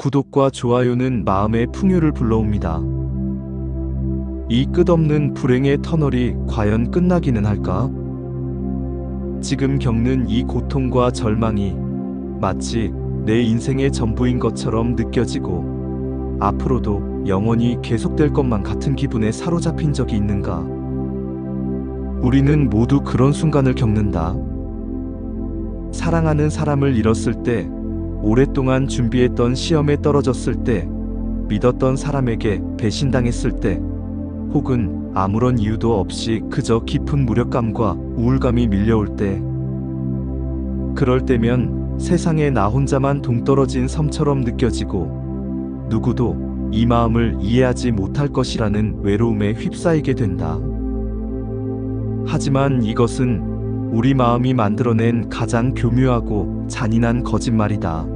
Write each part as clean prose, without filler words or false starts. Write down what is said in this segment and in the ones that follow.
구독과 좋아요는 마음의 풍요를 불러옵니다. 이 끝없는 불행의 터널이 과연 끝나기는 할까? 지금 겪는 이 고통과 절망이 마치 내 인생의 전부인 것처럼 느껴지고 앞으로도 영원히 계속될 것만 같은 기분에 사로잡힌 적이 있는가? 우리는 모두 그런 순간을 겪는다. 사랑하는 사람을 잃었을 때, 오랫동안 준비했던 시험에 떨어졌을 때, 믿었던 사람에게 배신당했을 때, 혹은 아무런 이유도 없이 그저 깊은 무력감과 우울감이 밀려올 때, 그럴 때면 세상에 나 혼자만 동떨어진 섬처럼 느껴지고 누구도 이 마음을 이해하지 못할 것이라는 외로움에 휩싸이게 된다. 하지만 이것은 우리 마음이 만들어낸 가장 교묘하고 잔인한 거짓말이다.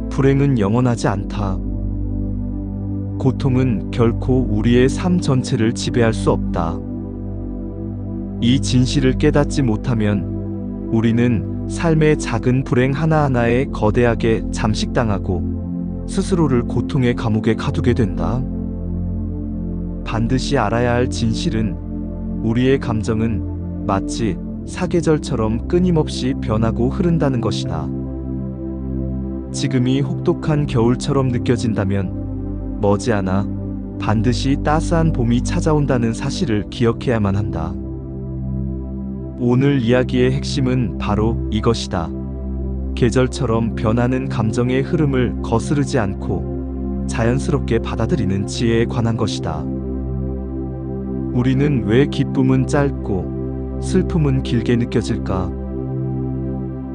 불행은 영원하지 않다. 고통은 결코 우리의 삶 전체를 지배할 수 없다. 이 진실을 깨닫지 못하면 우리는 삶의 작은 불행 하나하나에 거대하게 잠식당하고 스스로를 고통의 감옥에 가두게 된다. 반드시 알아야 할 진실은 우리의 감정은 마치 사계절처럼 끊임없이 변하고 흐른다는 것이다. 지금이 혹독한 겨울처럼 느껴진다면 머지않아 반드시 따스한 봄이 찾아온다는 사실을 기억해야만 한다. 오늘 이야기의 핵심은 바로 이것이다. 계절처럼 변하는 감정의 흐름을 거스르지 않고 자연스럽게 받아들이는 지혜에 관한 것이다. 우리는 왜 기쁨은 짧고 슬픔은 길게 느껴질까?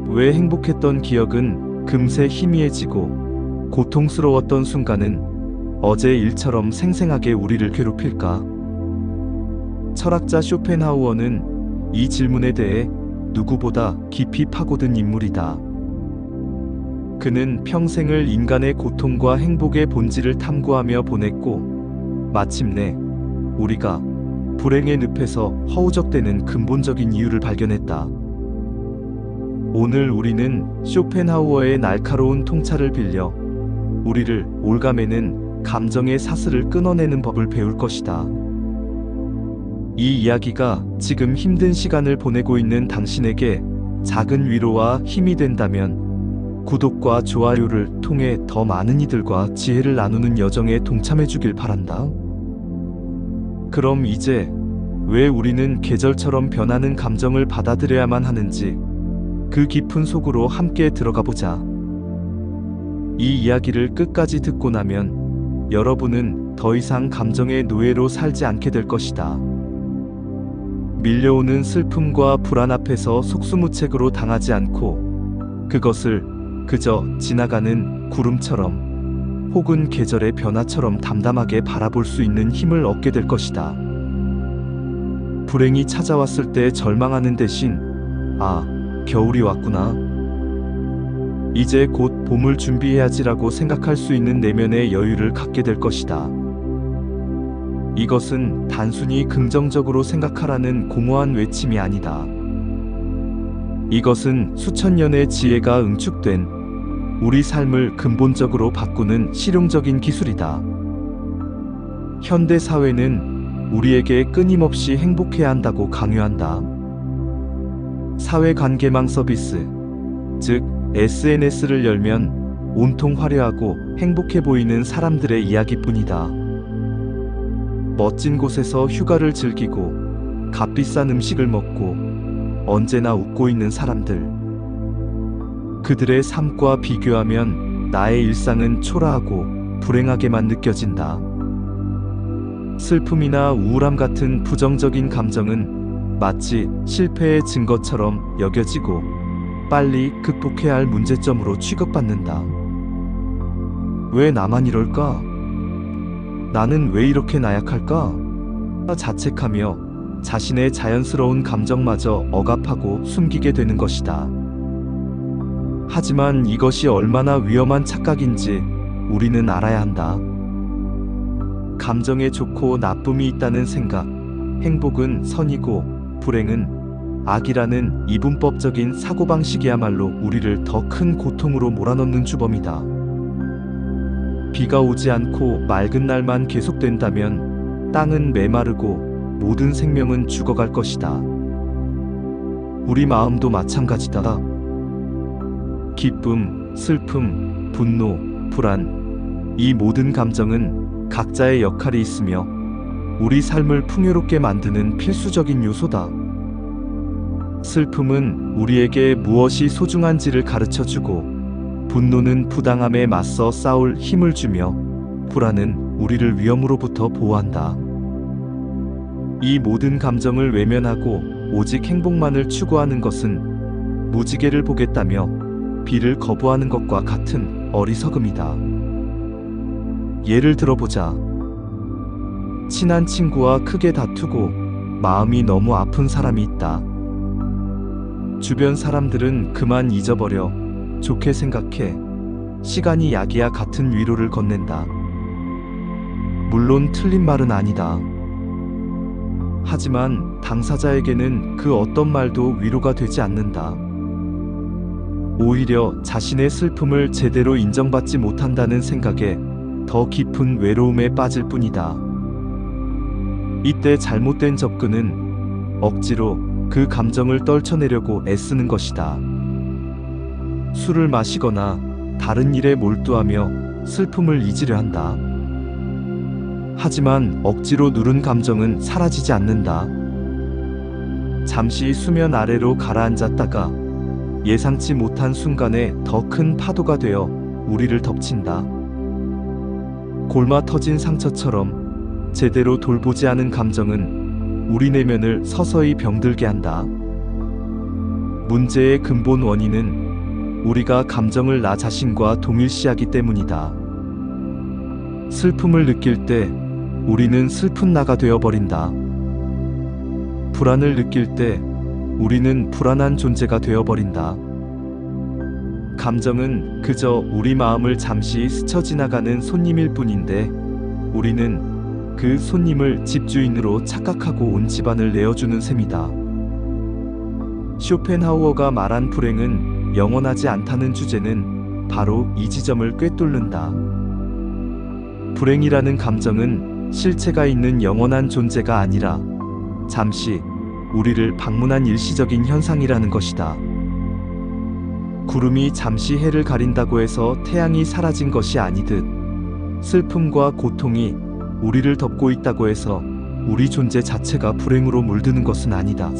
왜 행복했던 기억은 금세 희미해지고 고통스러웠던 순간은 어제 일처럼 생생하게 우리를 괴롭힐까? 철학자 쇼펜하우어는 이 질문에 대해 누구보다 깊이 파고든 인물이다. 그는 평생을 인간의 고통과 행복의 본질을 탐구하며 보냈고 마침내 우리가 불행의 늪에서 허우적대는 근본적인 이유를 발견했다. 오늘 우리는 쇼펜하우어의 날카로운 통찰을 빌려 우리를 올가매는 감정의 사슬을 끊어내는 법을 배울 것이다. 이 이야기가 지금 힘든 시간을 보내고 있는 당신에게 작은 위로와 힘이 된다면 구독과 좋아요를 통해 더 많은 이들과 지혜를 나누는 여정에 동참해 주길 바란다. 그럼 이제 왜 우리는 계절처럼 변하는 감정을 받아들여야만 하는지 그 깊은 속으로 함께 들어가 보자. 이 이야기를 끝까지 듣고 나면 여러분은 더 이상 감정의 노예로 살지 않게 될 것이다. 밀려오는 슬픔과 불안 앞에서 속수무책으로 당하지 않고 그것을 그저 지나가는 구름처럼 혹은 계절의 변화처럼 담담하게 바라볼 수 있는 힘을 얻게 될 것이다. 불행이 찾아왔을 때 절망하는 대신 아, 겨울이 왔구나. 이제 곧 봄을 준비해야지라고 생각할 수 있는 내면의 여유를 갖게 될 것이다. 이것은 단순히 긍정적으로 생각하라는 공허한 외침이 아니다. 이것은 수천 년의 지혜가 응축된 우리 삶을 근본적으로 바꾸는 실용적인 기술이다. 현대 사회는 우리에게 끊임없이 행복해야 한다고 강요한다. 사회관계망 서비스, 즉 SNS를 열면 온통 화려하고 행복해 보이는 사람들의 이야기뿐이다. 멋진 곳에서 휴가를 즐기고 값비싼 음식을 먹고 언제나 웃고 있는 사람들. 그들의 삶과 비교하면 나의 일상은 초라하고 불행하게만 느껴진다. 슬픔이나 우울함 같은 부정적인 감정은 마치 실패의 증거처럼 여겨지고 빨리 극복해야 할 문제점으로 취급받는다. 왜 나만 이럴까? 나는 왜 이렇게 나약할까? 자책하며 자신의 자연스러운 감정마저 억압하고 숨기게 되는 것이다. 하지만 이것이 얼마나 위험한 착각인지 우리는 알아야 한다. 감정에 좋고 나쁨이 있다는 생각, 행복은 선이고 불행은 악이라는 이분법적인 사고방식이야말로 우리를 더 큰 고통으로 몰아넣는 주범이다. 비가 오지 않고 맑은 날만 계속된다면 땅은 메마르고 모든 생명은 죽어갈 것이다. 우리 마음도 마찬가지다. 기쁨, 슬픔, 분노, 불안, 이 모든 감정은 각자의 역할이 있으며 우리 삶을 풍요롭게 만드는 필수적인 요소다. 슬픔은 우리에게 무엇이 소중한지를 가르쳐주고, 분노는 부당함에 맞서 싸울 힘을 주며, 불안은 우리를 위험으로부터 보호한다. 이 모든 감정을 외면하고 오직 행복만을 추구하는 것은 무지개를 보겠다며 비를 거부하는 것과 같은 어리석음이다. 예를 들어보자. 친한 친구와 크게 다투고 마음이 너무 아픈 사람이 있다. 주변 사람들은 그만 잊어버려, 좋게 생각해, 시간이 약이야 같은 위로를 건넨다. 물론 틀린 말은 아니다. 하지만 당사자에게는 그 어떤 말도 위로가 되지 않는다. 오히려 자신의 슬픔을 제대로 인정받지 못한다는 생각에 더 깊은 외로움에 빠질 뿐이다. 이때 잘못된 접근은 억지로 그 감정을 떨쳐내려고 애쓰는 것이다. 술을 마시거나 다른 일에 몰두하며 슬픔을 잊으려 한다. 하지만 억지로 누른 감정은 사라지지 않는다. 잠시 수면 아래로 가라앉았다가 예상치 못한 순간에 더 큰 파도가 되어 우리를 덮친다. 골마 터진 상처처럼 제대로 돌보지 않은 감정은 우리 내면을 서서히 병들게 한다. 문제의 근본 원인은 우리가 감정을 나 자신과 동일시하기 때문이다. 슬픔을 느낄 때 우리는 슬픈 나가 되어버린다. 불안을 느낄 때 우리는 불안한 존재가 되어버린다. 감정은 그저 우리 마음을 잠시 스쳐 지나가는 손님일 뿐인데, 우리는 그 손님을 집주인으로 착각하고 온 집안을 내어주는 셈이다. 쇼펜하우어가 말한 불행은 영원하지 않다는 주제는 바로 이 지점을 꿰뚫는다. 불행이라는 감정은 실체가 있는 영원한 존재가 아니라 잠시 우리를 방문한 일시적인 현상이라는 것이다. 구름이 잠시 해를 가린다고 해서 태양이 사라진 것이 아니듯, 슬픔과 고통이 우리를 덮고 있다고 해서 우리 존재 자체가 불행으로 물드는 것은 아니다.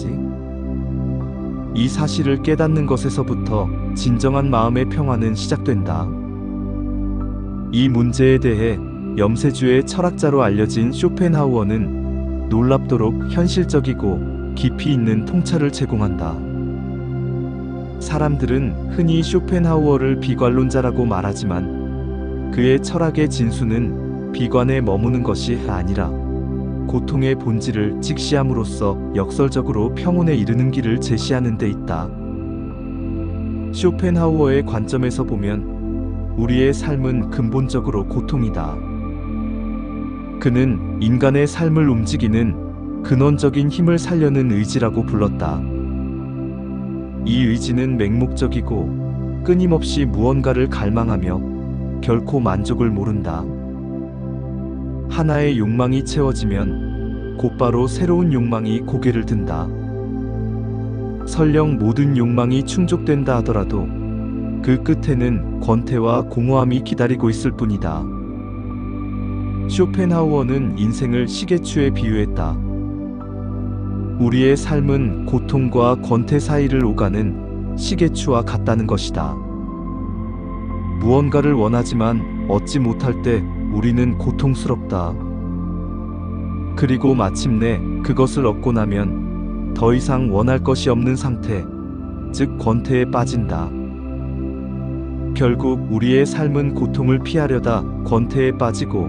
이 사실을 깨닫는 것에서부터 진정한 마음의 평화는 시작된다. 이 문제에 대해 염세주의 철학자로 알려진 쇼펜하우어는 놀랍도록 현실적이고 깊이 있는 통찰을 제공한다. 사람들은 흔히 쇼펜하우어를 비관론자라고 말하지만 그의 철학의 진수는 비관에 머무는 것이 아니라 고통의 본질을 직시함으로써 역설적으로 평온에 이르는 길을 제시하는 데 있다. 쇼펜하우어의 관점에서 보면 우리의 삶은 근본적으로 고통이다. 그는 인간의 삶을 움직이는 근원적인 힘을 살려는 의지라고 불렀다. 이 의지는 맹목적이고 끊임없이 무언가를 갈망하며 결코 만족을 모른다. 하나의 욕망이 채워지면 곧바로 새로운 욕망이 고개를 든다. 설령 모든 욕망이 충족된다 하더라도 그 끝에는 권태와 공허함이 기다리고 있을 뿐이다. 쇼펜하우어는 인생을 시계추에 비유했다. 우리의 삶은 고통과 권태 사이를 오가는 시계추와 같다는 것이다. 무언가를 원하지만 얻지 못할 때 우리는 고통스럽다. 그리고 마침내 그것을 얻고 나면 더 이상 원할 것이 없는 상태, 즉 권태에 빠진다. 결국 우리의 삶은 고통을 피하려다 권태에 빠지고,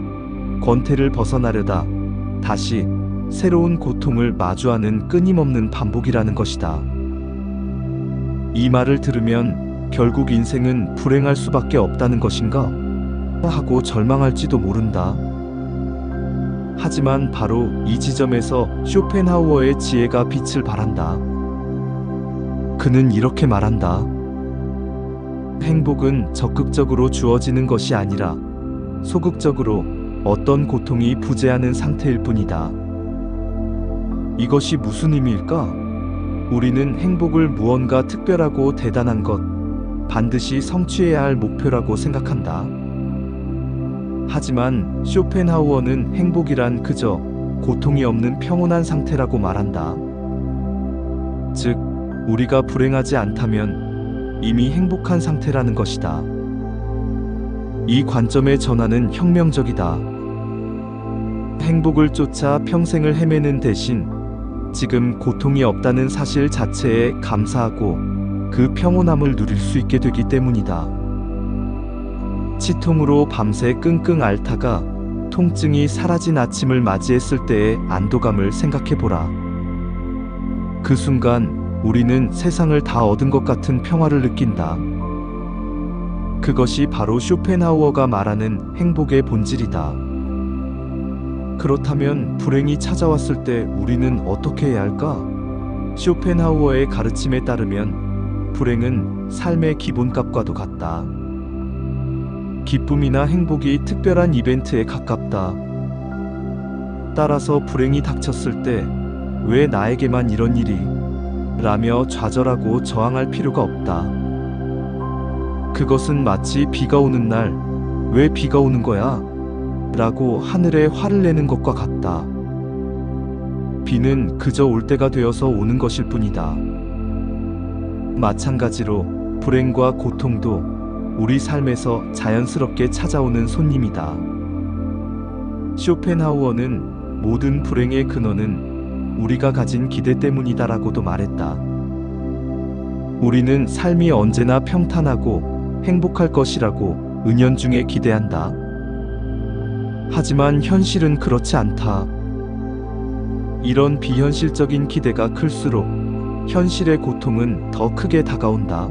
권태를 벗어나려다 다시 새로운 고통을 마주하는 끊임없는 반복이라는 것이다. 이 말을 들으면 결국 인생은 불행할 수밖에 없다는 것인가? 하고 절망할지도 모른다. 하지만 바로 이 지점에서 쇼펜하우어의 지혜가 빛을 발한다. 그는 이렇게 말한다. 행복은 적극적으로 주어지는 것이 아니라 소극적으로 어떤 고통이 부재하는 상태일 뿐이다. 이것이 무슨 의미일까? 우리는 행복을 무언가 특별하고 대단한 것, 반드시 성취해야 할 목표라고 생각한다. 하지만 쇼펜하우어는 행복이란 그저 고통이 없는 평온한 상태라고 말한다. 즉, 우리가 불행하지 않다면 이미 행복한 상태라는 것이다. 이 관점의 전환은 혁명적이다. 행복을 쫓아 평생을 헤매는 대신 지금 고통이 없다는 사실 자체에 감사하고 그 평온함을 누릴 수 있게 되기 때문이다. 치통으로 밤새 끙끙 앓다가 통증이 사라진 아침을 맞이했을 때의 안도감을 생각해보라. 그 순간 우리는 세상을 다 얻은 것 같은 평화를 느낀다. 그것이 바로 쇼펜하우어가 말하는 행복의 본질이다. 그렇다면 불행이 찾아왔을 때 우리는 어떻게 해야 할까? 쇼펜하우어의 가르침에 따르면 불행은 삶의 기본값과도 같다. 기쁨이나 행복이 특별한 이벤트에 가깝다. 따라서 불행이 닥쳤을 때 왜 나에게만 이런 일이? 라며 좌절하고 저항할 필요가 없다. 그것은 마치 비가 오는 날, 왜 비가 오는 거야? 라고 하늘에 화를 내는 것과 같다. 비는 그저 올 때가 되어서 오는 것일 뿐이다. 마찬가지로 불행과 고통도 우리 삶에서 자연스럽게 찾아오는 손님이다. 쇼펜하우어는 모든 불행의 근원은 우리가 가진 기대 때문이다라고도 말했다. 우리는 삶이 언제나 평탄하고 행복할 것이라고 은연중에 기대한다. 하지만 현실은 그렇지 않다. 이런 비현실적인 기대가 클수록 현실의 고통은 더 크게 다가온다.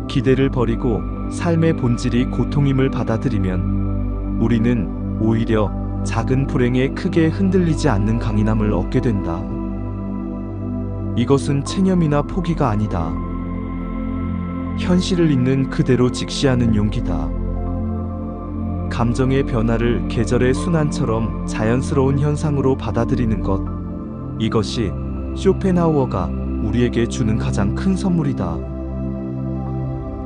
기대를 버리고 삶의 본질이 고통임을 받아들이면 우리는 오히려 작은 불행에 크게 흔들리지 않는 강인함을 얻게 된다. 이것은 체념이나 포기가 아니다. 현실을 있는 그대로 직시하는 용기다. 감정의 변화를 계절의 순환처럼 자연스러운 현상으로 받아들이는 것. 이것이 쇼펜하우어가 우리에게 주는 가장 큰 선물이다.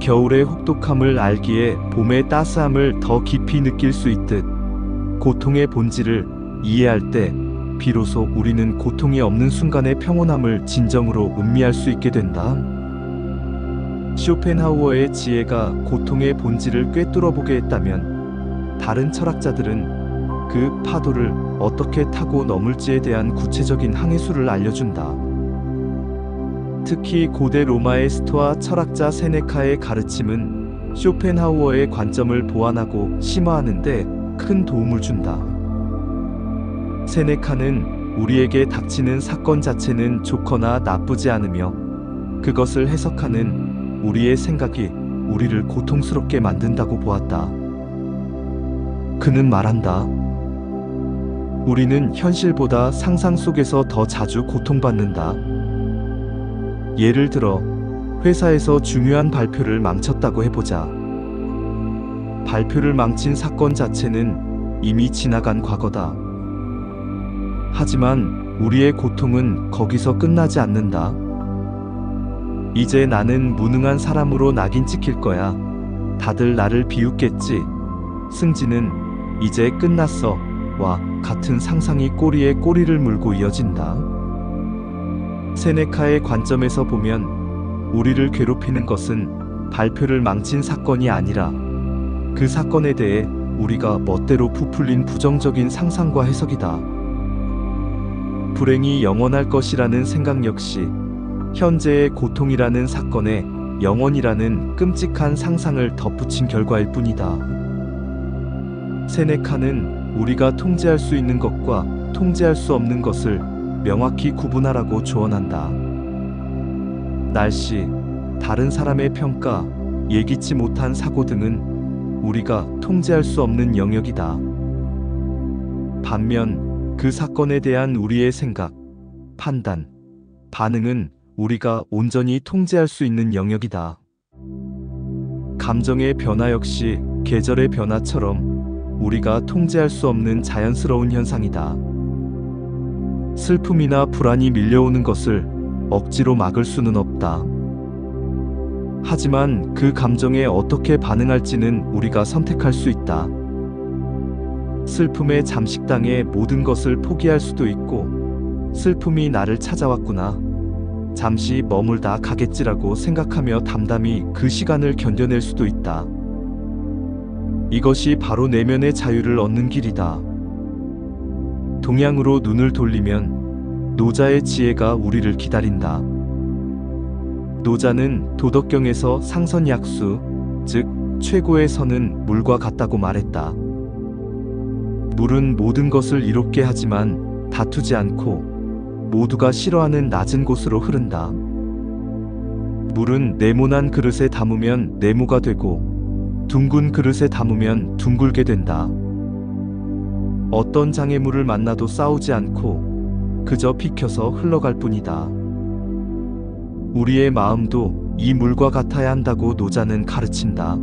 겨울의 혹독함을 알기에 봄의 따스함을 더 깊이 느낄 수 있듯 고통의 본질을 이해할 때 비로소 우리는 고통이 없는 순간의 평온함을 진정으로 음미할 수 있게 된다. 쇼펜하우어의 지혜가 고통의 본질을 꿰뚫어 보게 했다면 다른 철학자들은 그 파도를 어떻게 타고 넘을지에 대한 구체적인 항해수를 알려준다. 특히 고대 로마의 스토아 철학자 세네카의 가르침은 쇼펜하우어의 관점을 보완하고 심화하는 데 큰 도움을 준다. 세네카는 우리에게 닥치는 사건 자체는 좋거나 나쁘지 않으며 그것을 해석하는 우리의 생각이 우리를 고통스럽게 만든다고 보았다. 그는 말한다. 우리는 현실보다 상상 속에서 더 자주 고통받는다. 예를 들어 회사에서 중요한 발표를 망쳤다고 해보자. 발표를 망친 사건 자체는 이미 지나간 과거다. 하지만 우리의 고통은 거기서 끝나지 않는다. 이제 나는 무능한 사람으로 낙인 찍힐 거야. 다들 나를 비웃겠지. 승진은 이제 끝났어. 와 같은 상상이 꼬리에 꼬리를 물고 이어진다. 세네카의 관점에서 보면 우리를 괴롭히는 것은 발표를 망친 사건이 아니라 그 사건에 대해 우리가 멋대로 부풀린 부정적인 상상과 해석이다. 불행이 영원할 것이라는 생각 역시 현재의 고통이라는 사건에 영원이라는 끔찍한 상상을 덧붙인 결과일 뿐이다. 세네카는 우리가 통제할 수 있는 것과 통제할 수 없는 것을 명확히 구분하라고 조언한다. 날씨, 다른 사람의 평가, 예기치 못한 사고 등은 우리가 통제할 수 없는 영역이다. 반면 그 사건에 대한 우리의 생각, 판단, 반응은 우리가 온전히 통제할 수 있는 영역이다. 감정의 변화 역시 계절의 변화처럼 우리가 통제할 수 없는 자연스러운 현상이다. 슬픔이나 불안이 밀려오는 것을 억지로 막을 수는 없다. 하지만 그 감정에 어떻게 반응할지는 우리가 선택할 수 있다. 슬픔에 잠식당해 모든 것을 포기할 수도 있고, 슬픔이 나를 찾아왔구나, 잠시 머물다 가겠지라고 생각하며 담담히 그 시간을 견뎌낼 수도 있다. 이것이 바로 내면의 자유를 얻는 길이다. 동양으로 눈을 돌리면 노자의 지혜가 우리를 기다린다. 노자는 도덕경에서 상선약수, 즉 최고의 선은 물과 같다고 말했다. 물은 모든 것을 이롭게 하지만 다투지 않고 모두가 싫어하는 낮은 곳으로 흐른다. 물은 네모난 그릇에 담으면 네모가 되고 둥근 그릇에 담으면 둥글게 된다. 어떤 장애물을 만나도 싸우지 않고 그저 비켜서 흘러갈 뿐이다. 우리의 마음도 이 물과 같아야 한다고 노자는 가르친다.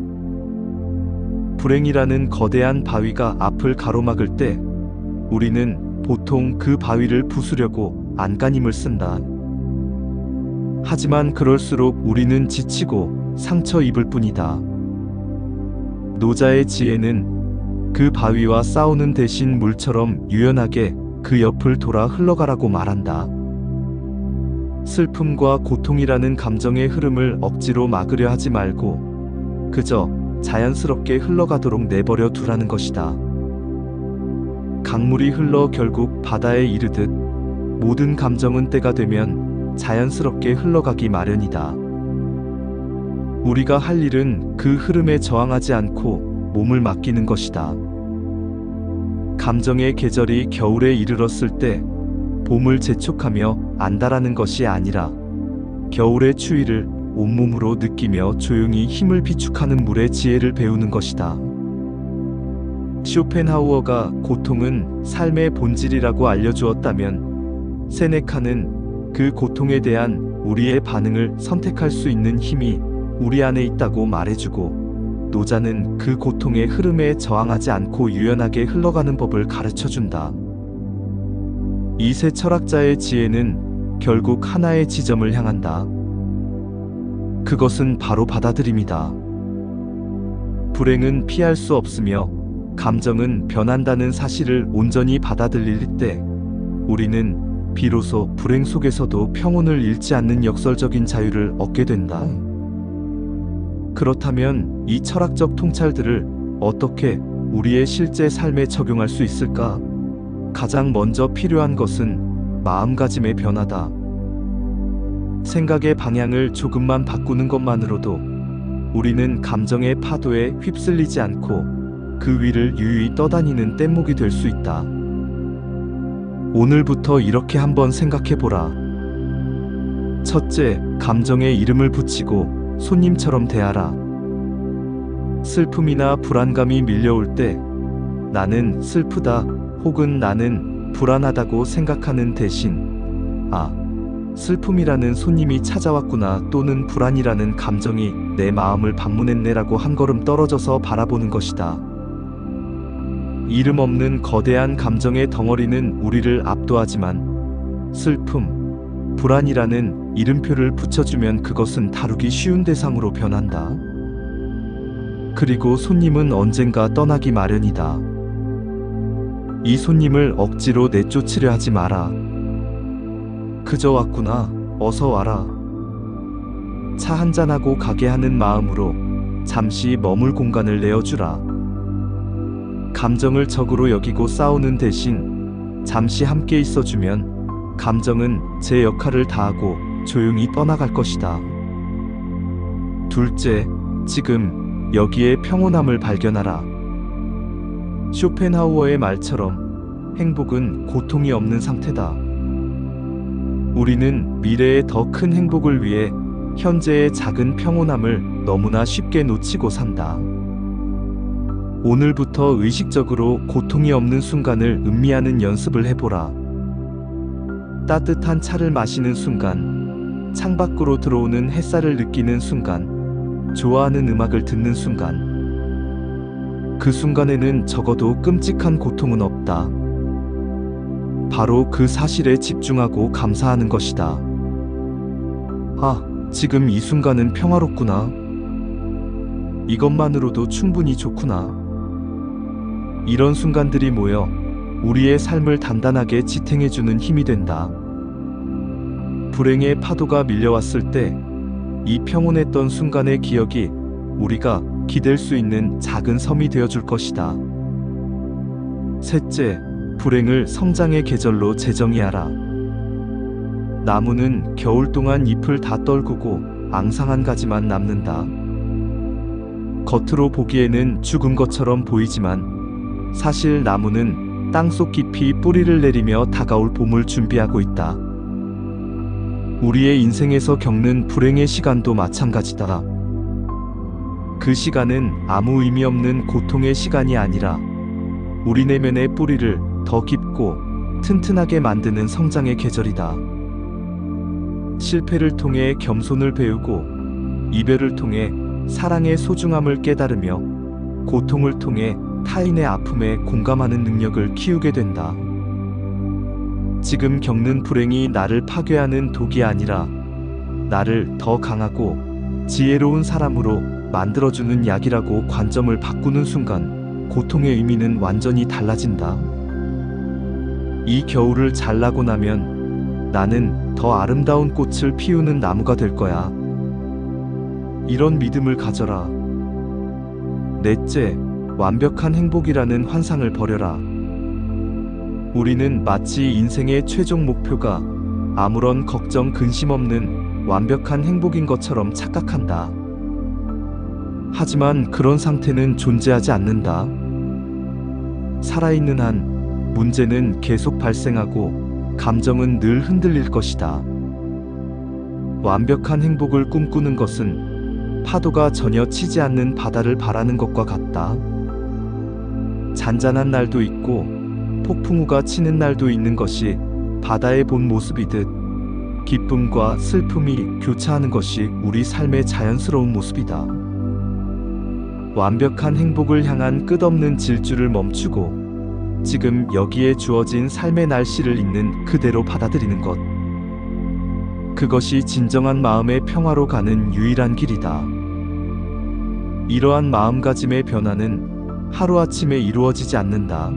불행이라는 거대한 바위가 앞을 가로막을 때 우리는 보통 그 바위를 부수려고 안간힘을 쓴다. 하지만 그럴수록 우리는 지치고 상처 입을 뿐이다. 노자의 지혜는 그 바위와 싸우는 대신 물처럼 유연하게 그 옆을 돌아 흘러가라고 말한다. 슬픔과 고통이라는 감정의 흐름을 억지로 막으려 하지 말고 그저 자연스럽게 흘러가도록 내버려 두라는 것이다. 강물이 흘러 결국 바다에 이르듯 모든 감정은 때가 되면 자연스럽게 흘러가기 마련이다. 우리가 할 일은 그 흐름에 저항하지 않고 몸을 맡기는 것이다. 감정의 계절이 겨울에 이르렀을 때 봄을 재촉하며 안다라는 것이 아니라 겨울의 추위를 온몸으로 느끼며 조용히 힘을 비축하는 물의 지혜를 배우는 것이다. 쇼펜하우어가 고통은 삶의 본질이라고 알려주었다면 세네카는 그 고통에 대한 우리의 반응을 선택할 수 있는 힘이 우리 안에 있다고 말해주고, 노자는 그 고통의 흐름에 저항하지 않고 유연하게 흘러가는 법을 가르쳐준다. 이 세 철학자의 지혜는 결국 하나의 지점을 향한다. 그것은 바로 받아들임이다. 불행은 피할 수 없으며 감정은 변한다는 사실을 온전히 받아들일 때 우리는 비로소 불행 속에서도 평온을 잃지 않는 역설적인 자유를 얻게 된다. 그렇다면 이 철학적 통찰들을 어떻게 우리의 실제 삶에 적용할 수 있을까? 가장 먼저 필요한 것은 마음가짐의 변화다. 생각의 방향을 조금만 바꾸는 것만으로도 우리는 감정의 파도에 휩쓸리지 않고 그 위를 유유히 떠다니는 뗏목이 될 수 있다. 오늘부터 이렇게 한번 생각해보라. 첫째, 감정에 이름을 붙이고 손님처럼 대하라. 슬픔이나 불안감이 밀려올 때 나는 슬프다 혹은 나는 불안하다고 생각하는 대신 슬픔이라는 손님이 찾아왔구나 또는 불안이라는 감정이 내 마음을 방문했네라고 한 걸음 떨어져서 바라보는 것이다. 이름 없는 거대한 감정의 덩어리는 우리를 압도하지만 슬픔, 불안이라는 이름표를 붙여주면 그것은 다루기 쉬운 대상으로 변한다. 그리고 손님은 언젠가 떠나기 마련이다. 이 손님을 억지로 내쫓으려 하지 마라. 그저 왔구나, 어서 와라. 차 한잔하고 가게 하는 마음으로 잠시 머물 공간을 내어주라. 감정을 적으로 여기고 싸우는 대신 잠시 함께 있어주면 감정은 제 역할을 다하고 조용히 떠나갈 것이다. 둘째, 지금 여기에 평온함을 발견하라. 쇼펜하우어의 말처럼 행복은 고통이 없는 상태다. 우리는 미래의 더 큰 행복을 위해 현재의 작은 평온함을 너무나 쉽게 놓치고 산다. 오늘부터 의식적으로 고통이 없는 순간을 음미하는 연습을 해보라. 따뜻한 차를 마시는 순간, 창밖으로 들어오는 햇살을 느끼는 순간, 좋아하는 음악을 듣는 순간, 그 순간에는 적어도 끔찍한 고통은 없다. 바로 그 사실에 집중하고 감사하는 것이다. 아, 지금 이 순간은 평화롭구나. 이것만으로도 충분히 좋구나. 이런 순간들이 모여 우리의 삶을 단단하게 지탱해주는 힘이 된다. 불행의 파도가 밀려왔을 때 이 평온했던 순간의 기억이 우리가 기댈 수 있는 작은 섬이 되어줄 것이다. 셋째, 불행을 성장의 계절로 재정의하라. 나무는 겨울 동안 잎을 다 떨구고 앙상한 가지만 남는다. 겉으로 보기에는 죽은 것처럼 보이지만 사실 나무는 땅속 깊이 뿌리를 내리며 다가올 봄을 준비하고 있다. 우리의 인생에서 겪는 불행의 시간도 마찬가지다. 그 시간은 아무 의미 없는 고통의 시간이 아니라 우리 내면의 뿌리를 더 깊고 튼튼하게 만드는 성장의 계절이다. 실패를 통해 겸손을 배우고 이별을 통해 사랑의 소중함을 깨달으며 고통을 통해 타인의 아픔에 공감하는 능력을 키우게 된다. 지금 겪는 불행이 나를 파괴하는 독이 아니라 나를 더 강하고 지혜로운 사람으로 만들어주는 약이라고 관점을 바꾸는 순간 고통의 의미는 완전히 달라진다. 이 겨울을 잘 나고 나면 나는 더 아름다운 꽃을 피우는 나무가 될 거야. 이런 믿음을 가져라. 넷째, 완벽한 행복이라는 환상을 버려라. 우리는 마치 인생의 최종 목표가 아무런 걱정 근심 없는 완벽한 행복인 것처럼 착각한다. 하지만 그런 상태는 존재하지 않는다. 살아있는 한 문제는 계속 발생하고 감정은 늘 흔들릴 것이다. 완벽한 행복을 꿈꾸는 것은 파도가 전혀 치지 않는 바다를 바라는 것과 같다. 잔잔한 날도 있고 폭풍우가 치는 날도 있는 것이 바다의 본 모습이듯 기쁨과 슬픔이 교차하는 것이 우리 삶의 자연스러운 모습이다. 완벽한 행복을 향한 끝없는 질주를 멈추고 지금 여기에 주어진 삶의 날씨를 있는 그대로 받아들이는 것. 그것이 진정한 마음의 평화로 가는 유일한 길이다. 이러한 마음가짐의 변화는 하루아침에 이루어지지 않는다.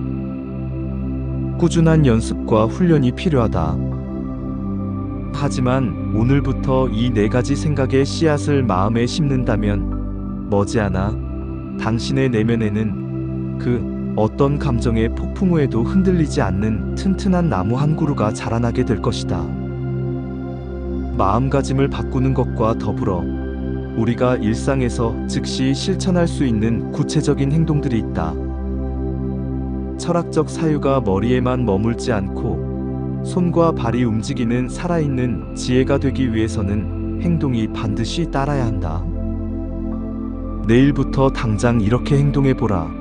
꾸준한 연습과 훈련이 필요하다. 하지만 오늘부터 이 네 가지 생각의 씨앗을 마음에 심는다면 머지않아 당신의 내면에는 그 어떤 감정의 폭풍우에도 흔들리지 않는 튼튼한 나무 한 그루가 자라나게 될 것이다. 마음가짐을 바꾸는 것과 더불어 우리가 일상에서 즉시 실천할 수 있는 구체적인 행동들이 있다. 철학적 사유가 머리에만 머물지 않고 손과 발이 움직이는 살아있는 지혜가 되기 위해서는 행동이 반드시 따라야 한다. 내일부터 당장 이렇게 행동해보라.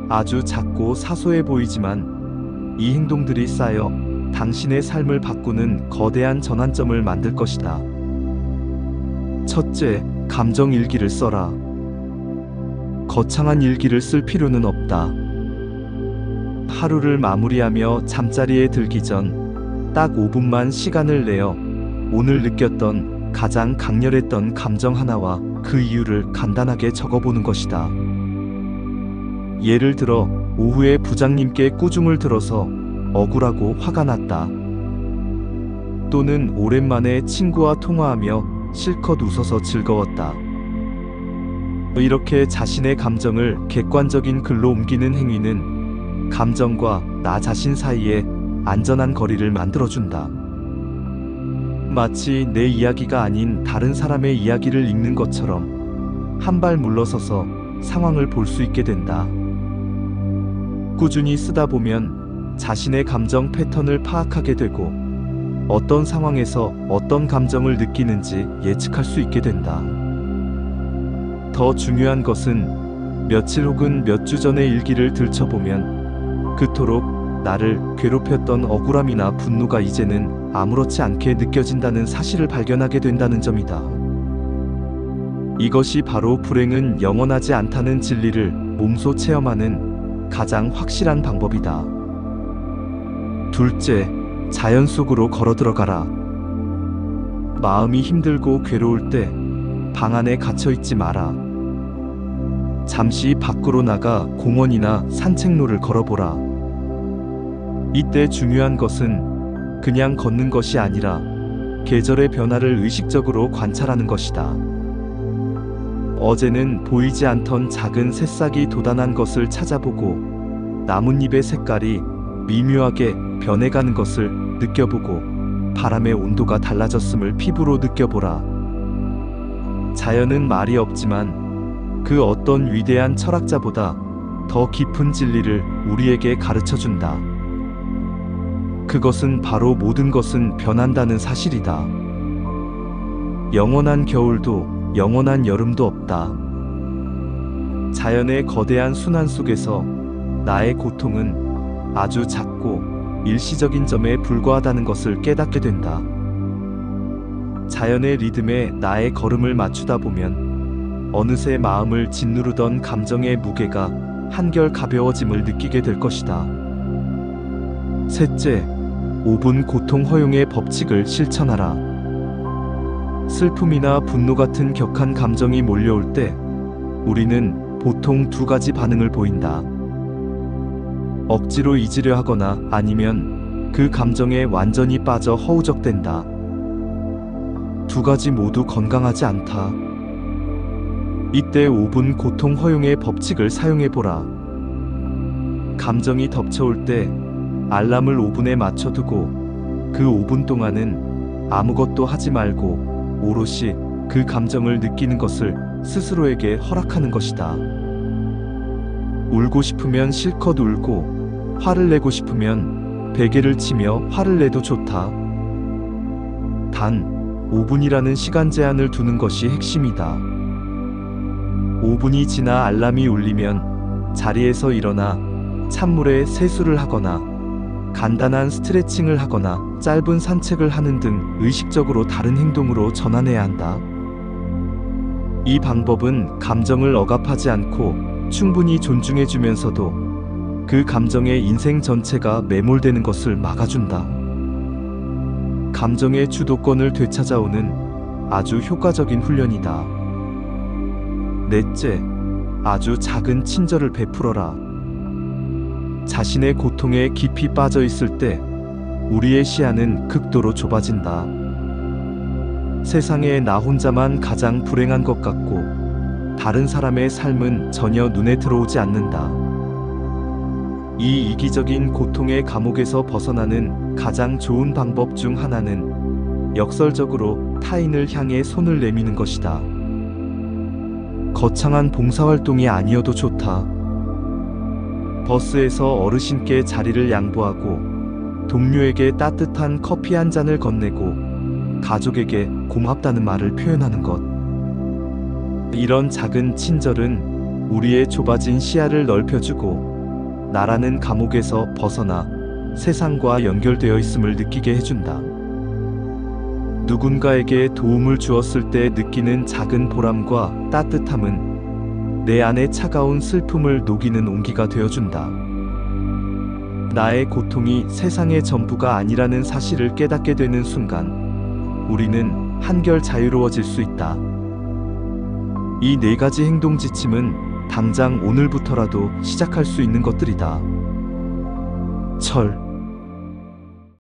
아주 작고 사소해 보이지만 이 행동들이 쌓여 당신의 삶을 바꾸는 거대한 전환점을 만들 것이다. 첫째, 감정 일기를 써라. 거창한 일기를 쓸 필요는 없다. 하루를 마무리하며 잠자리에 들기 전 딱 5분만 시간을 내어 오늘 느꼈던 가장 강렬했던 감정 하나와 그 이유를 간단하게 적어보는 것이다. 예를 들어 오후에 부장님께 꾸중을 들어서 억울하고 화가 났다. 또는 오랜만에 친구와 통화하며 실컷 웃어서 즐거웠다. 이렇게 자신의 감정을 객관적인 글로 옮기는 행위는 감정과 나 자신 사이에 안전한 거리를 만들어준다. 마치 내 이야기가 아닌 다른 사람의 이야기를 읽는 것처럼 한 발 물러서서 상황을 볼 수 있게 된다. 꾸준히 쓰다 보면 자신의 감정 패턴을 파악하게 되고 어떤 상황에서 어떤 감정을 느끼는지 예측할 수 있게 된다. 더 중요한 것은 며칠 혹은 몇 주 전의 일기를 들춰보면 그토록 나를 괴롭혔던 억울함이나 분노가 이제는 아무렇지 않게 느껴진다는 사실을 발견하게 된다는 점이다. 이것이 바로 불행은 영원하지 않다는 진리를 몸소 체험하는 가장 확실한 방법이다. 둘째, 자연 속으로 걸어 들어가라. 마음이 힘들고 괴로울 때 방 안에 갇혀 있지 마라. 잠시 밖으로 나가 공원이나 산책로를 걸어보라. 이때 중요한 것은 그냥 걷는 것이 아니라 계절의 변화를 의식적으로 관찰하는 것이다. 어제는 보이지 않던 작은 새싹이 돋아난 것을 찾아보고, 나뭇잎의 색깔이 미묘하게 변해가는 것을 느껴보고, 바람의 온도가 달라졌음을 피부로 느껴보라. 자연은 말이 없지만 그 어떤 위대한 철학자보다 더 깊은 진리를 우리에게 가르쳐준다. 그것은 바로 모든 것은 변한다는 사실이다. 영원한 겨울도 영원한 여름도 없다. 자연의 거대한 순환 속에서 나의 고통은 아주 작고 일시적인 점에 불과하다는 것을 깨닫게 된다. 자연의 리듬에 나의 걸음을 맞추다 보면 어느새 마음을 짓누르던 감정의 무게가 한결 가벼워짐을 느끼게 될 것이다. 셋째, 5분 고통 허용의 법칙을 실천하라. 슬픔이나 분노 같은 격한 감정이 몰려올 때 우리는 보통 두 가지 반응을 보인다. 억지로 잊으려 하거나 아니면 그 감정에 완전히 빠져 허우적댄다. 두 가지 모두 건강하지 않다. 이때 5분 고통 허용의 법칙을 사용해보라. 감정이 덮쳐올 때 알람을 5분에 맞춰두고 그 5분 동안은 아무것도 하지 말고 오롯이 그 감정을 느끼는 것을 스스로에게 허락하는 것이다. 울고 싶으면 실컷 울고, 화를 내고 싶으면 베개를 치며 화를 내도 좋다. 단 5분이라는 시간 제한을 두는 것이 핵심이다. 5분이 지나 알람이 울리면 자리에서 일어나 찬물에 세수를 하거나 간단한 스트레칭을 하거나 짧은 산책을 하는 등 의식적으로 다른 행동으로 전환해야 한다. 이 방법은 감정을 억압하지 않고 충분히 존중해주면서도 그 감정의 인생 전체가 매몰되는 것을 막아준다. 감정의 주도권을 되찾아오는 아주 효과적인 훈련이다. 넷째, 아주 작은 친절을 베풀어라. 자신의 고통에 깊이 빠져 있을 때 우리의 시야는 극도로 좁아진다. 세상에 나 혼자만 가장 불행한 것 같고 다른 사람의 삶은 전혀 눈에 들어오지 않는다. 이 이기적인 고통의 감옥에서 벗어나는 가장 좋은 방법 중 하나는 역설적으로 타인을 향해 손을 내미는 것이다. 거창한 봉사활동이 아니어도 좋다. 버스에서 어르신께 자리를 양보하고, 동료에게 따뜻한 커피 한 잔을 건네고, 가족에게 고맙다는 말을 표현하는 것. 이런 작은 친절은 우리의 좁아진 시야를 넓혀주고 나라는 감옥에서 벗어나 세상과 연결되어 있음을 느끼게 해준다. 누군가에게 도움을 주었을 때 느끼는 작은 보람과 따뜻함은 내 안의 차가운 슬픔을 녹이는 온기가 되어준다. 나의 고통이 세상의 전부가 아니라는 사실을 깨닫게 되는 순간 우리는 한결 자유로워질 수 있다. 이 네 가지 행동 지침은 당장 오늘부터라도 시작할 수 있는 것들이다. 철